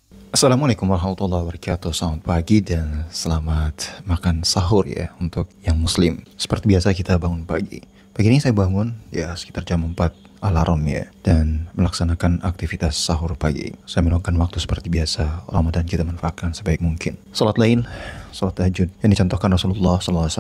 Assalamualaikum warahmatullahi wabarakatuh. Selamat pagi dan selamat makan sahur ya untuk yang muslim. Seperti biasa kita bangun pagi. Pagi ini saya bangun ya sekitar jam 4 alarm ya, dan melaksanakan aktivitas sahur pagi. Saya meluangkan waktu seperti biasa. Ramadan kita manfaatkan sebaik mungkin. Salat lail, salat tahajud yang dicontohkan Rasulullah SAW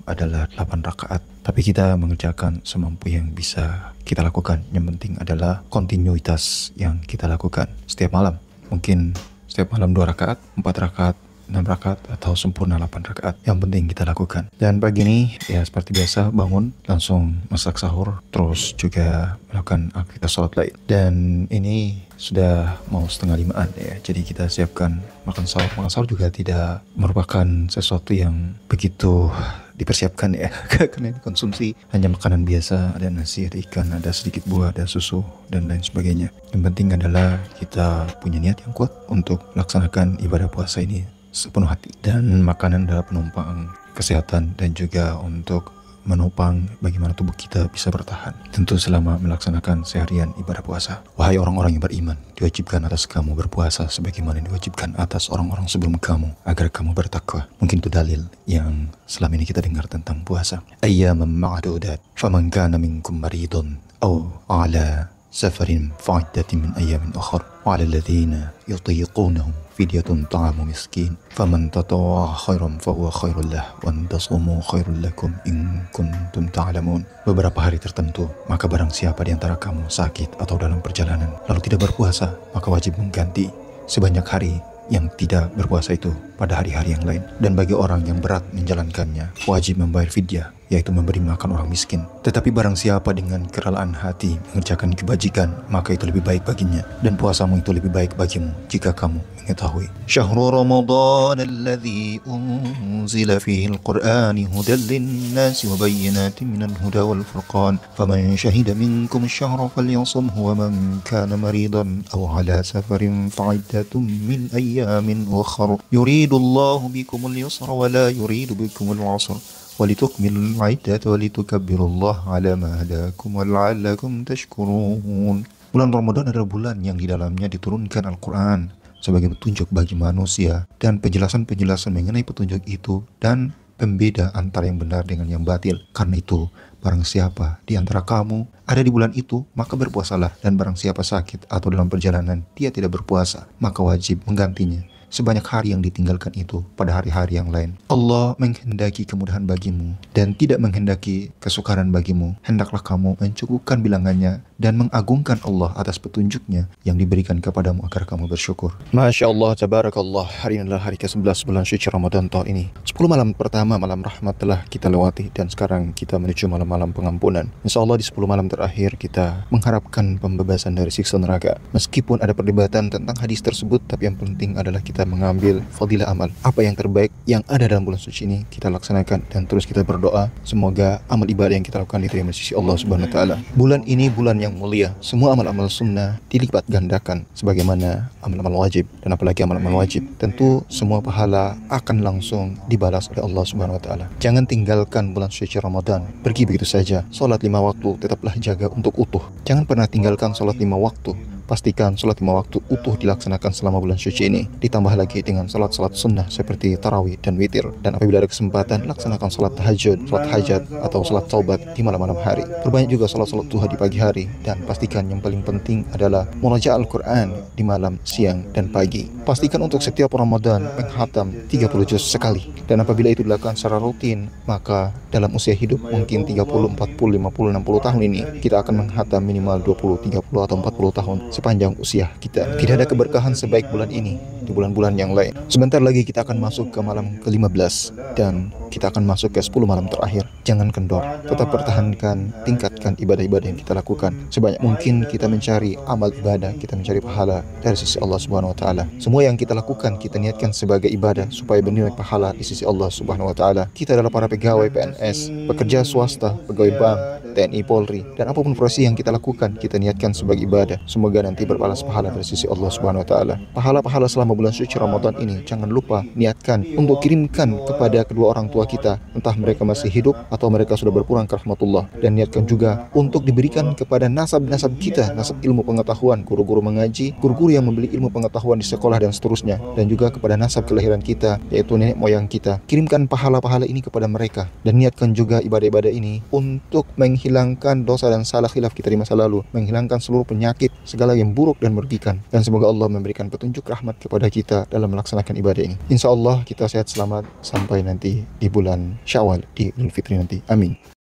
adalah 8 rakaat. Tapi kita mengerjakan semampu yang bisa kita lakukan. Yang penting adalah kontinuitas yang kita lakukan setiap malam. Mungkin setiap malam 2 rakaat, 4 rakaat, 6 rakaat, atau sempurna 8 rakaat. Yang penting kita lakukan. Dan pagi ini ya seperti biasa bangun, langsung masak sahur, terus juga melakukan aktivitas sholat lain. Dan ini sudah mau 4:30 ya. Jadi kita siapkan makan sahur. Makan sahur juga tidak merupakan sesuatu yang begitu dipersiapkan ya, karena dikonsumsi hanya makanan biasa, ada nasi, ada ikan, ada sedikit buah, ada susu, dan lain sebagainya. Yang penting adalah kita punya niat yang kuat untuk melaksanakan ibadah puasa ini sepenuh hati. Dan makanan adalah penumpang kesehatan dan juga untuk menopang bagaimana tubuh kita bisa bertahan, tentu selama melaksanakan seharian ibadah puasa. Wahai orang-orang yang beriman, diwajibkan atas kamu berpuasa sebagaimana diwajibkan atas orang-orang sebelum kamu, agar kamu bertakwa. Mungkin itu dalil yang selama ini kita dengar tentang puasa. Ayyaman ma'dudat, faman kana minkum maridun aw ala safarin fa'iddatin min ayyamin ukhar, wa 'alal ladzina yutiqunahu fidyatun ta'amu miskin, faman tatawwa khairan fahuwa khairul lah, wa an tasumu khairul lakum in kuntum ta'lamun. Beberapa hari tertentu, maka barang siapa di antara kamu sakit atau dalam perjalanan lalu tidak berpuasa, maka wajib mengganti sebanyak hari yang tidak berpuasa itu pada hari-hari yang lain. Dan bagi orang yang berat menjalankannya, wajib membayar fidyah, yaitu memberi makan orang miskin. Tetapi barang siapa dengan kerelaan hati mengerjakan kebajikan, maka itu lebih baik baginya, dan puasamu itu lebih baik bagimu jika kamu mengetahui. Syahrul Ramadan alladzi unzila fihi al-Qur'an hudan lin-nasi wa bayyinatin minal huda wal furqan, faman shahida minkum ash-shahra falyasumhu wa man kana maridan aw ala safarin fa'iddatun min ayyamin ukhra yuridu Allahu bikumul yusra wa la yuridu bikumul 'usra walitukmilul 'iddata walitukabbirullaha 'ala ma hadakum wa la'allakum tashkurun. Bulan Ramadan adalah bulan yang di dalamnya diturunkan Al-Quran sebagai petunjuk bagi manusia, dan penjelasan-penjelasan mengenai petunjuk itu dan pembeda antara yang benar dengan yang batil. Karena itu, barang siapa di antara kamu ada di bulan itu, maka berpuasalah, dan barang siapa sakit atau dalam perjalanan dia tidak berpuasa, maka wajib menggantinya sebanyak hari yang ditinggalkan itu pada hari-hari yang lain. Allah menghendaki kemudahan bagimu dan tidak menghendaki kesukaran bagimu. Hendaklah kamu mencukupkan bilangannya dan mengagungkan Allah atas petunjuknya yang diberikan kepadamu agar kamu bersyukur. Masya Allah, tabarakallah. Hari ini adalah hari ke-11 bulan suci Ramadan tahun ini. 10 malam pertama, malam rahmat, telah kita lewati, dan sekarang kita menuju malam-malam pengampunan. Insya Allah di 10 malam terakhir kita mengharapkan pembebasan dari siksa neraka. Meskipun ada perdebatan tentang hadis tersebut, tapi yang penting adalah kita mengambil fadilah amal. Apa yang terbaik yang ada dalam bulan suci ini kita laksanakan, dan terus kita berdoa semoga amal ibadah yang kita lakukan diterima di sisi Allah Subhanahu wa taala. Bulan ini bulan yang mulia. Semua amal-amal sunnah dilipat gandakan sebagaimana amal-amal wajib, dan apalagi amal-amal wajib tentu semua pahala akan langsung dibalas oleh Allah Subhanahu wa taala. Jangan tinggalkan bulan suci Ramadan pergi begitu saja. Salat 5 waktu tetaplah jaga untuk utuh. Jangan pernah tinggalkan salat 5 waktu. Pastikan salat 5 waktu utuh dilaksanakan selama bulan suci ini. Ditambah lagi dengan salat-salat sunnah seperti tarawih dan witir. Dan apabila ada kesempatan, laksanakan salat tahajud, salat hajat, atau salat taubat di malam-malam hari. Perbanyak juga salat-salat duha di pagi hari. Dan pastikan yang paling penting adalah murajaah Al-Quran di malam, siang, dan pagi. Pastikan untuk setiap Ramadan menghatam 30 juz sekali. Dan apabila itu dilakukan secara rutin, maka dalam usia hidup mungkin 30, 40, 50, 60 tahun ini, kita akan menghatam minimal 20, 30, atau 40 tahun sepanjang usia kita. Tidak ada keberkahan sebaik bulan ini di bulan-bulan yang lain. Sebentar lagi kita akan masuk ke malam ke-15 dan kita akan masuk ke 10 malam terakhir. Jangan kendor, tetap pertahankan, tingkatkan ibadah-ibadah yang kita lakukan. Sebanyak mungkin kita mencari amal ibadah, kita mencari pahala dari sisi Allah Subhanahu wa taala. Semua yang kita lakukan kita niatkan sebagai ibadah supaya bernilai pahala di sisi Allah Subhanahu wa taala. Kita adalah para pegawai PNS, pekerja swasta, pegawai bank, TNI Polri, dan apapun profesi yang kita lakukan, kita niatkan sebagai ibadah. Semoga nanti berbalas pahala dari sisi Allah Subhanahu wa taala. Pahala-pahala selama bulan suci Ramadan ini jangan lupa niatkan untuk kirimkan kepada kedua orang tua kita, entah mereka masih hidup atau mereka sudah berpulang ke rahmatullah. Dan niatkan juga untuk diberikan kepada nasab-nasab kita, nasab ilmu pengetahuan, guru-guru mengaji, guru-guru yang membeli ilmu pengetahuan di sekolah dan seterusnya, dan juga kepada nasab kelahiran kita, yaitu nenek moyang kita. Kirimkan pahala-pahala ini kepada mereka, dan niatkan juga ibadah-ibadah ini untuk menghilangkan dosa dan salah khilaf kita di masa lalu, menghilangkan seluruh penyakit, segala yang buruk dan merugikan. Dan semoga Allah memberikan petunjuk rahmat kepada kita dalam melaksanakan ibadah ini. Insya Allah kita sehat selamat sampai nanti di bulan Syawal, di Idul Fitri nanti. Amin.